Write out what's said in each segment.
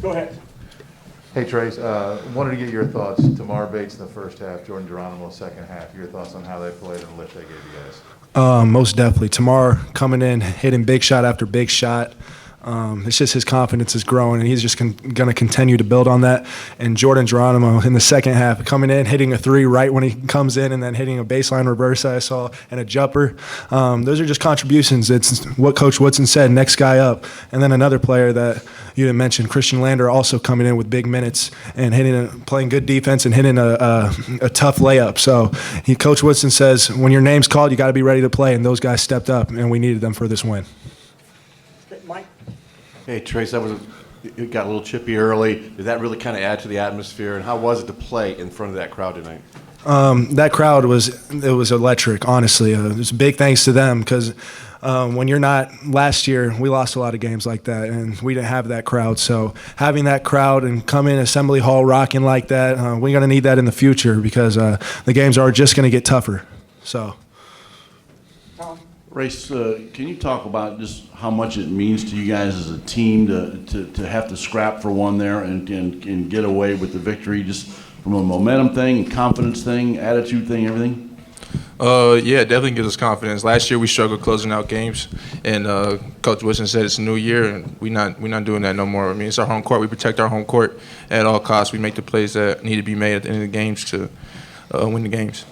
Go ahead. Hey, Trayce, wanted to get your thoughts. Tamar Bates in the first half, Jordan Geronimo second half. Your thoughts on how they played and the lift they gave you guys? Most definitely. Tamar coming in, hitting big shot after big shot. It's just his confidence is growing, and he's just going to continue to build on that. And Jordan Geronimo in the second half, coming in, hitting a three right when he comes in, and then hitting a baseline reverse I saw, and a jumper. Those are just contributions. It's what Coach Woodson said, next guy up. And then another player that you didn't mention, Christian Lander, also coming in with big minutes and playing good defense and hitting a tough layup. So Coach Woodson says, when your name's called, you got to be ready to play, and those guys stepped up, and we needed them for this win. Mike? Hey, Trayce, it got a little chippy early. Did that really kind of add to the atmosphere? And how was it to play in front of that crowd tonight? That crowd was electric, honestly. It was a big thanks to them because when you're not – last year, we lost a lot of games like that, and we didn't have that crowd. So having that crowd and come in Assembly Hall rocking like that, we're going to need that in the future because the games are just going to get tougher. So. Race, can you talk about just how much it means to you guys as a team to have to scrap for one there and get away with the victory, just from a momentum thing, confidence thing, attitude thing, everything? Yeah, it definitely gives us confidence. Last year we struggled closing out games, and Coach Wilson said it's a new year, and we're not doing that no more. I mean, it's our home court. We protect our home court at all costs. We make the plays that need to be made at the end of the games to win the games.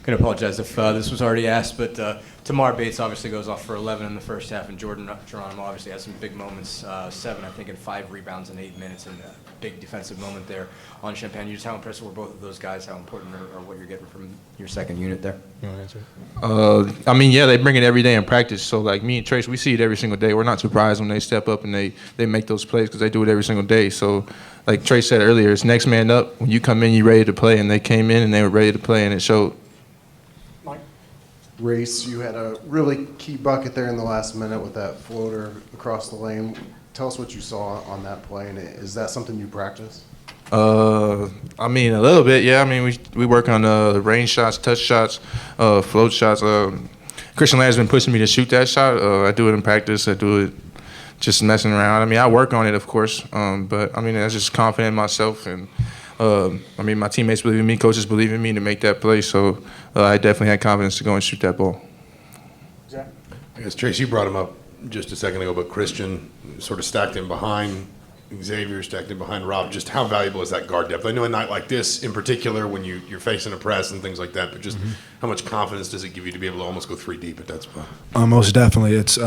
I'm going to apologize if this was already asked, but Tamar Bates obviously goes off for 11 in the first half, and Jordan Geronimo obviously has some big moments, 7, I think, and 5 rebounds in 8 minutes, and a big defensive moment there on Champaign. Just how impressive were both of those guys? How important are what you're getting from your second unit there? You want to answer? I mean, yeah, they bring it every day in practice. So, like me and Trayce, we see it every single day. We're not surprised when they step up and they make those plays because they do it every single day. So, like Trayce said earlier, it's next man up. When you come in, you're ready to play, and they came in and they were ready to play, and it showed. Race, you had a really key bucket there in the last minute with that floater across the lane. Tell us what you saw on that play, and is that something you practice? I mean, a little bit, yeah. I mean, we work on range shots, touch shots, float shots. Christian Lander's been pushing me to shoot that shot. I do it in practice. I do it just messing around. I mean, I work on it, of course, but I mean, I'm just confident in myself, and I mean, my teammates believe in me, coaches believe in me to make that play. So I definitely had confidence to go and shoot that ball. Zach? I guess, Trayce, you brought him up just a second ago, but Christian sort of stacked him behind Xavier, stacked him behind Rob. Just how valuable is that guard depth? I know a night like this in particular when you're facing a press and things like that, but just how much confidence does it give you to be able to almost go 3 deep at that spot? Most definitely. It's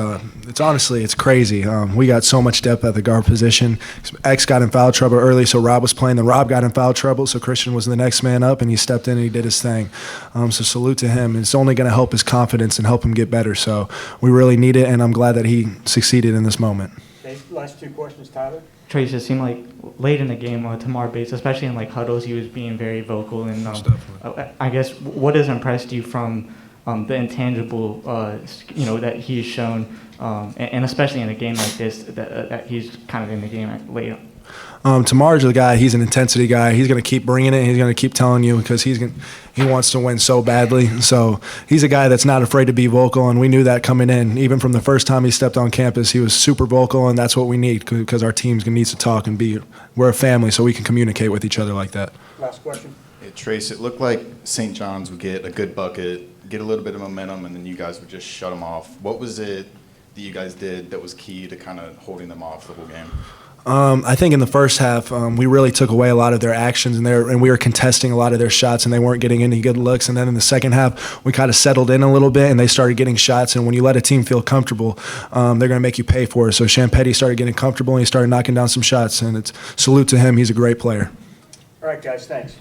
honestly, it's crazy. We got so much depth at the guard position. X got in foul trouble early, so Rob was playing. Then Rob got in foul trouble, so Christian was the next man up, and he stepped in and he did his thing. So salute to him. It's only going to help his confidence and help him get better. So we really need it, and I'm glad that he succeeded in this moment. Okay, last 2 questions, Tyler. Trayce, it seemed like late in the game, Tamar Bates, especially in like huddles, he was being very vocal. And I guess what has impressed you from the intangible, that he's shown, and especially in a game like this, that he's kind of in the game late. Tamar's the guy. He's an intensity guy. He's going to keep bringing it. He's going to keep telling you because he wants to win so badly. So he's a guy that's not afraid to be vocal, and we knew that coming in. Even from the first time he stepped on campus, he was super vocal, and that's what we need because our team's going to need to talk and be. We're a family, so we can communicate with each other like that. Last question. Hey, Trayce, it looked like St. John's would get a good bucket, get a little bit of momentum, and then you guys would just shut them off. What was it that you guys did that was key to kind of holding them off the whole game? I think in the first half, we really took away a lot of their actions, and we were contesting a lot of their shots, and they weren't getting any good looks. And then in the second half, we kind of settled in a little bit, and they started getting shots. And when you let a team feel comfortable, they're going to make you pay for it. So Champagny started getting comfortable, and he started knocking down some shots. And it's salute to him. He's a great player. All right, guys, thanks.